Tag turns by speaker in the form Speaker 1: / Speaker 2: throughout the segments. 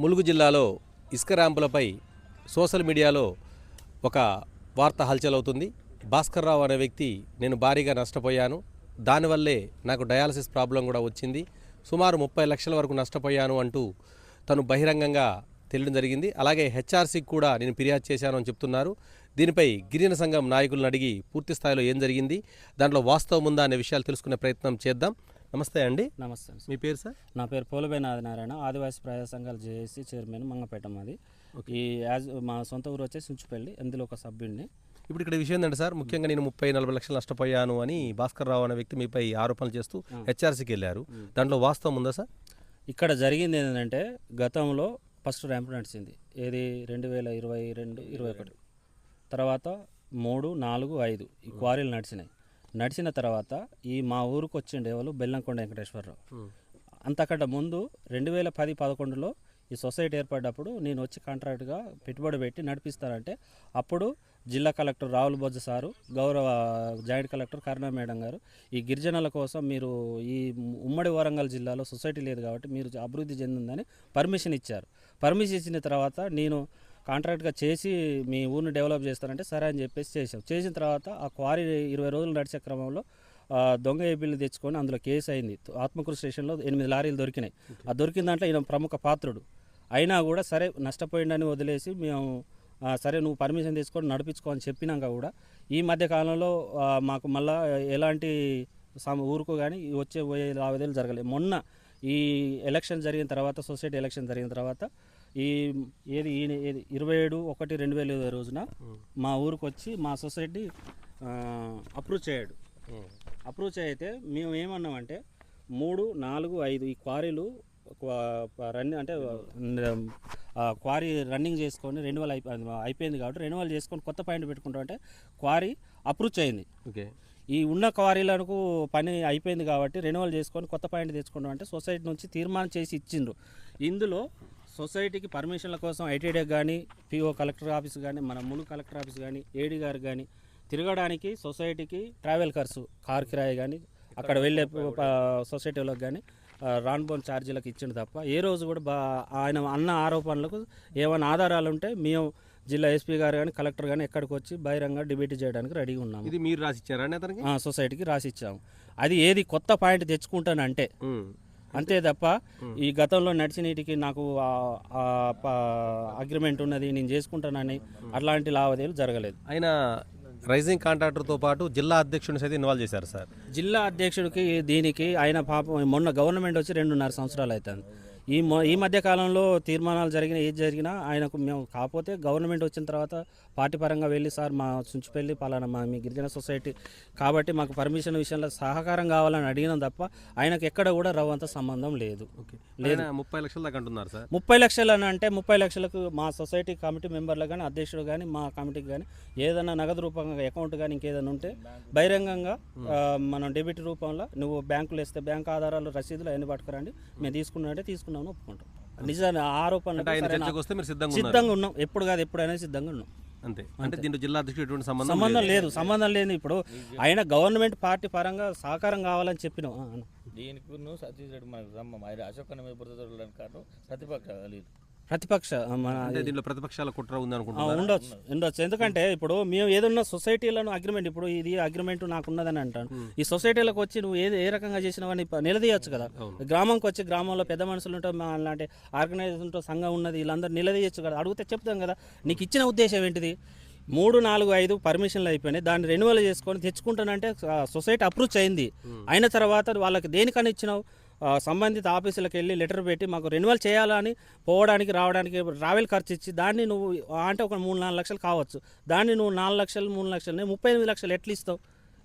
Speaker 1: ములుగు జిల్లాలో ఇసుక ర్యాంపులపై సోషల్ మీడియాలో ఒక వార్త హల్చల్ అవుతుంది. భాస్కర్ రావు అనే వ్యక్తి నేను భారీగా నష్టపోయాను, దానివల్లే నాకు డయాలసిస్ ప్రాబ్లం కూడా వచ్చింది, సుమారు 30 లక్షల వరకు నష్టపోయాను అంటూ తను బహిరంగంగా తెలియడం జరిగింది. అలాగే హెచ్ఆర్సీకి కూడా నేను ఫిర్యాదు చేశాను అని చెప్తున్నారు. దీనిపై గిరిజన సంఘం నాయకులను అడిగి పూర్తి స్థాయిలో ఏం జరిగింది, దాంట్లో వాస్తవం ఉందా అనే విషయాలు తెలుసుకునే ప్రయత్నం చేద్దాం. నమస్తే అండి.
Speaker 2: నమస్తే సార్.
Speaker 1: మీ పేరు సార్?
Speaker 2: నా పేరు పోలుబైన ఆదినారాయణ, ఆదివాసీ ప్రజా సంఘాలు జేఏసీ చైర్మన్, మంగపేట మాది. ఈ మా సొంత ఊరు వచ్చేసి సుంచుపల్లి, అందులో ఒక సభ్యుడిని.
Speaker 1: ఇప్పుడు ఇక్కడ విషయం ఏంటంటే సార్, ముఖ్యంగా నేను 30-40 లక్షలు నష్టపోయాను అని భాస్కర్ రావు అనే వ్యక్తి మీపై ఆరోపణలు చేస్తూ హెచ్ఆర్సీకి వెళ్ళారు. దాంట్లో వాస్తవం ఉందా సార్?
Speaker 2: ఇక్కడ జరిగింది ఏంటంటే, గతంలో ఫస్ట్ ర్యాంప్ నడిచింది, ఏది 2022-21, తర్వాత 3, 4, 5 ఈ క్వారీలు నడిచిన తర్వాత ఈ మా ఊరికి వచ్చిండే వాళ్ళు బెల్లంకొండ వెంకటేశ్వరరావు. అంతకంటే ముందు 2010-11లో ఈ సొసైటీ ఏర్పడ్డప్పుడు నేను వచ్చి కాంట్రాక్ట్గా పెట్టుబడి పెట్టి నడిపిస్తానంటే, అప్పుడు జిల్లా కలెక్టర్ రావుల బొజ్జ సారు, గౌరవ జాయింట్ కలెక్టర్ కరుణా మేడం గారు ఈ గిరిజనుల కోసం మీరు ఈ ఉమ్మడి వరంగల్ జిల్లాలో సొసైటీ లేదు కాబట్టి మీరు అభివృద్ధి చెందిందని పర్మిషన్ ఇచ్చారు. పర్మిషన్ ఇచ్చిన తర్వాత నేను కాంట్రాక్ట్గా చేసి మీ ఊరిని డెవలప్ చేస్తానంటే సరే అని చెప్పేసి చేసిన తర్వాత ఆ క్వారీ 20 రోజులు నడిచే క్రమంలో దొంగ ఏబీలు తెచ్చుకొని అందులో కేసు అయింది. ఆత్మకూరు స్టేషన్లో 8 లారీలు దొరికినాయి. ఆ దొరికిన దాంట్లో ఈయన ప్రముఖ పాత్రుడు అయినా కూడా సరే నష్టపోయిందని వదిలేసి మేము సరే నువ్వు పర్మిషన్ తీసుకొని నడిపించుకో అని చెప్పినాక కూడా ఈ మధ్య కాలంలో మాకు మళ్ళీ ఎలాంటి ఊరుకు కానీ వచ్చే పోయే లావాదేవీలు జరగలేదు. మొన్న ఈ ఎలక్షన్ జరిగిన తర్వాత, సొసైటీ ఎలక్షన్ జరిగిన తర్వాత ఈ 27/1/2020 రోజున మా ఊరికి వచ్చి మా సొసైటీ అప్రూవ్ చేయడు. అప్రూవ్ చేయితే మేము ఏమన్నామంటే 3, 4, 5 ఈ క్వారీలు రన్నింగ్ అంటే క్వారీ రన్నింగ్ చేసుకొని రెన్యువల్ అయిపోయింది కాబట్టి రెన్యువల్ చేసుకొని కొత్త పాయింట్ పెట్టుకుంటాం అంటే క్వారీ అప్రూవ్ చేయింది.
Speaker 1: ఓకే,
Speaker 2: ఈ ఉన్న క్వారీలకు పని అయిపోయింది కాబట్టి రెన్యువల్ చేసుకొని కొత్త పాయింట్ తెచ్చుకుంటాం అంటే సొసైటీ నుంచి తీర్మానం చేసి ఇచ్చిండ్రు. ఇందులో సొసైటీకి పర్మిషన్ల కోసం ఐటీడీ కానీ, పిఓ కలెక్టర్ ఆఫీస్ కానీ, మన ములుగు కలెక్టర్ ఆఫీస్ కానీ, ఏడీ గారు కానీ తిరగడానికి సొసైటీకి ట్రావెల్ ఖర్చు, కార్ కిరాయి కానీ, అక్కడ వెళ్ళే సొసైటీలకు కానీ రాన్బోన్ ఛార్జీలకు ఇచ్చిండు తప్ప ఏ రోజు కూడా ఆయన అన్న ఆరోపణలకు ఏమైనా ఆధారాలు ఉంటే మేము జిల్లా ఎస్పీ గారు కానీ, కలెక్టర్ కానీ ఎక్కడికి వచ్చి బహిరంగ డిబేట్ చేయడానికి రెడీగా ఉన్నాము.
Speaker 1: ఇది మీరు రాసిచ్చారా అతనికి?
Speaker 2: సొసైటీకి రాసిచ్చాము. అది ఏది కొత్త పాయింట్ తెచ్చుకుంటానంటే అంతే తప్ప ఈ గతంలో నడిచినీటికి నాకు అగ్రిమెంట్ ఉన్నది నేను చేసుకుంటానని అట్లాంటి లావాదేవీలు జరగలేదు.
Speaker 1: ఆయన రైజింగ్ కాంట్రాక్టర్తో పాటు జిల్లా అధ్యక్షుడిని సైతం ఇన్వాల్వ్ చేశారు సార్.
Speaker 2: జిల్లా అధ్యక్షుడికి దీనికి ఆయన పాపం మొన్న గవర్నమెంట్ వచ్చి 2.5 సంవత్సరాలు అవుతుంది. ఈ మధ్య కాలంలో తీర్మానాలు జరిగినా ఏది జరిగినా ఆయనకు మేము కాకపోతే గవర్నమెంట్ వచ్చిన తర్వాత పార్టీ పరంగా వెళ్ళి సార్ మా సుంచుపల్లి పలానా మీ గిరిజన సొసైటీ కాబట్టి మాకు పర్మిషన్ విషయంలో సహకారం కావాలని అడిగినాం తప్ప ఆయనకు ఎక్కడ కూడా రవ్వంత సంబంధం లేదు.
Speaker 1: లేదు, 30 లక్షల దాకా అంటున్నారు సార్.
Speaker 2: 30 లక్షలు అని అంటే 30 లక్షలకు మా సొసైటీ కమిటీ మెంబర్లు కానీ, అధ్యక్షుడు కానీ, మా కమిటీకి కానీ ఏదైనా నగదు రూపంగా అకౌంట్ కానీ ఇంకేదైనా ఉంటే బహిరంగంగా మనం డెబిట్ రూపంలో నువ్వు బ్యాంకులు వేస్తే బ్యాంక్ ఆధారాలు, రసీదులు అవన్నీ పట్టుకురండి, మేము తీసుకున్నామంటే తీసుకున్నామని ఒప్పుకుంటాం. నిజాన్ని ఆరోపణలు సిద్ధంగా ఉన్నాం, ఎప్పుడు కాదు ఎప్పుడైనా సిద్ధంగా ఉన్నాం.
Speaker 1: అంతే. అంటే దీంట్లో జిల్లా అధ్యక్షుడు ఎటువంటి
Speaker 2: సంబంధం లేదు. ఇప్పుడు ఆయన గవర్నమెంట్ పార్టీ పరంగా సహకారం కావాలని చెప్పినాం.
Speaker 3: దీనికి సతీష్ రెడ్డి మనకు అశోక్
Speaker 2: ప్రతిపక్ష
Speaker 1: దీంట్లో ప్రతిపక్షాల కుట్ర ఉంది
Speaker 2: ఉండొచ్చు. ఎందుకంటే ఇప్పుడు మేము ఏదన్నా సొసైటీలను అగ్రిమెంట్, ఇప్పుడు ఇది అగ్రిమెంట్ నాకు ఉన్నదని అంటాను, ఈ సొసైటీలకు వచ్చి నువ్వు ఏ రకంగా చేసినావని నిలదీయచ్చు కదా. గ్రామంకి వచ్చి గ్రామంలో పెద్ద మనుషులు ఉంటే అలాంటి ఆర్గనైజేషన్ సంఘం ఉన్నది, వీళ్ళందరూ నిలదీయచ్చు కదా. అడిగితే చెప్తాం కదా నీకు ఇచ్చిన ఉద్దేశం ఏంటిది. 3, 4, 5 పర్మిషన్లు అయిపోయినాయి, దాన్ని రెన్యువల్ చేసుకొని తెచ్చుకుంటానంటే సొసైటీ అప్రూవ్ అయింది. అయిన తర్వాత వాళ్ళకి దేనికని ఇచ్చినావు? సంబంధిత ఆఫీసులకు వెళ్ళి లెటర్ పెట్టి మాకు రెన్యువల్ చేయాలని పోవడానికి రావడానికి ట్రావెల్ ఖర్చు ఇచ్చి దాన్ని నువ్వు అంటే ఒక 3-4 లక్షలు కావచ్చు, దాన్ని నువ్వు 4 లక్షలు 3 లక్షలు 38 లక్షలు ఎట్లా ఇస్తావు?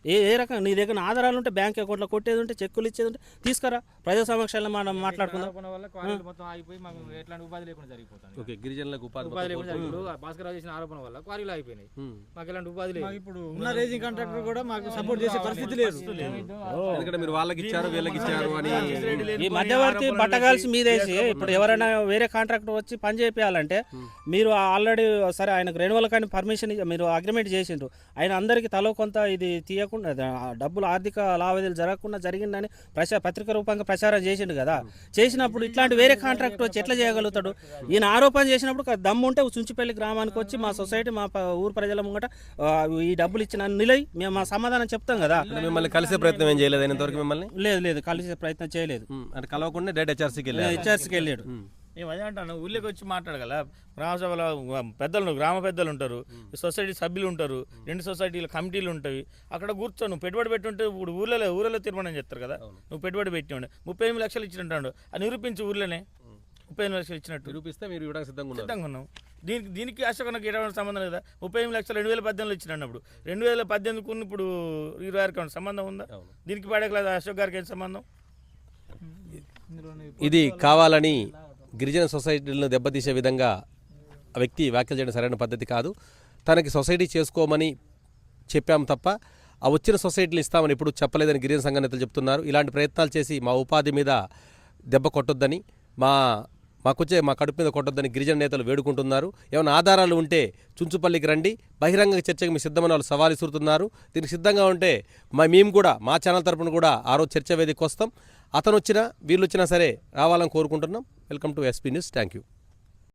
Speaker 2: ఏ రకంగా నీ దగ్గర ఆధారాలు ఉంటే బ్యాంక్ అకౌంట్లో కొట్టేది ఉంటే చెక్కులు ఇచ్చేది ఉంటే తీసుకురా, ప్రజా సమక్షంలో మనం మాట్లాడుకుందాం.
Speaker 1: గిరిజనులకు
Speaker 4: భాస్కర్ చేసిన ఆరోపణ వల్ల క్వారీలు అయిపోయినాయి, మాకు ఎలాంటి ఉపాధి లేదు. ఇప్పుడు ఉన్న రేజింగ్ కాంట్రాక్టర్ కూడా మాకు సపోర్ట్ చేసే పరిస్థితి లేదు.
Speaker 1: ఎందుకంటే మీరు వాళ్ళకి ఇచ్చారు వీళ్ళకి ఇచ్చారు అని
Speaker 2: ఈ మధ్యవర్తి బట్టగాల్సి మీదేసి ఇప్పుడు ఎవరైనా వేరే కాంట్రాక్టర్ వచ్చి పని చేయాలంటే మీరు ఆల్రెడీ సరే ఆయనకు రెన్యువల్ కానీ పర్మిషన్ మీరు అగ్రిమెంట్ చేసిండ్రు, ఆయన అందరికీ తలో కొంత ఇది తీయకుండా జరగకుండా డబ్బులు ఆర్థిక లావాదేవీలు జరగకుండా జరిగిందని పత్రిక రూపంగా ప్రచారం చేసిండు కదా. చేసినప్పుడు ఇట్లాంటి వేరే కాంట్రాక్ట్ వచ్చి ఎట్లా చేయగలుగుతాడు? ఈయన ఆరోపణ చేసినప్పుడు దమ్ము ఉంటే చుంచుపల్లి గ్రామానికి వచ్చి మా సొసైటీ మా ఊరు ప్రజల ముంగట ఈ డబ్బులు ఇచ్చిన నిలయి మేము మా సమాధానం చెప్తాం కదా.
Speaker 1: మిమ్మల్ని కలిసే ప్రయత్నం ఏం చేయలేదు ఇంతవరకు మిమ్మల్ని?
Speaker 2: లేదు కలిసే ప్రయత్నం చేయలేదు.
Speaker 1: అంటే కలవకుండా డైరెక్ట్ హెచ్ఆర్సీకి
Speaker 2: వెళ్ళాడు.
Speaker 3: మేము అదే అంటాను, ఊళ్ళోకి వచ్చి మాట్లాడగల గ్రామసభలో పెద్దలు గ్రామ పెద్దలు ఉంటారు, సొసైటీ సభ్యులు ఉంటారు, 2 సొసైటీల కమిటీలు ఉంటాయి. అక్కడ కూర్చో నువ్వు పెట్టుబడి పెట్టుంటే ఇప్పుడు ఊళ్ళో తీర్మానం చేస్తారు కదా. నువ్వు పెట్టుబడి పెట్టి ఉండే 38 లక్షలు ఇచ్చినట్టు అది నిరూపించి ఊర్లోనే 38 లక్షలు ఇచ్చినట్టు
Speaker 1: నిరూపిస్తే మీరు ఇవ్వడానికి సిద్ధంగా
Speaker 3: ఉన్నాం. దీనికి అశోకన్నకి ఎటువంటి సంబంధం లేదా? 38 లక్షలు 2018లో ఇచ్చినప్పుడు 2018కు ఇప్పుడు 26 సంబంధం ఉందా? దీనికి పడేకలేదు అశోక్ గారికి ఏం సంబంధం?
Speaker 1: ఇది కావాలని గిరిజన సొసైటీలను దెబ్బతీసే విధంగా ఆ వ్యక్తి వ్యాఖ్యలు చేయడం సరైన పద్ధతి కాదు. తనకి సొసైటీ చేసుకోమని చెప్పాము తప్ప ఆ వచ్చిన సొసైటీలు ఇస్తామని ఎప్పుడు చెప్పలేదని గిరిజన సంఘ నేతలు చెప్తున్నారు. ఇలాంటి ప్రయత్నాలు చేసి మా ఉపాధి మీద దెబ్బ కొట్టొద్దని, మా కడుపు మీద కొట్టొద్దని గిరిజన నేతలు వేడుకుంటున్నారు. ఏమైనా ఆధారాలు ఉంటే చుంచుపల్లికి రండి, బహిరంగ చర్చకు మీ సిద్ధమని వాళ్ళు సవాల్ ఇస్తున్నారు. దీనికి సిద్ధంగా ఉంటే మేము కూడా మా ఛానల్ తరపున కూడా ఆ రోజు చర్చా వేదికకి వస్తాం. అతను వచ్చినా వీళ్ళు వచ్చినా సరే రావాలని కోరుకుంటున్నాం. Welcome to SP news. Thank you.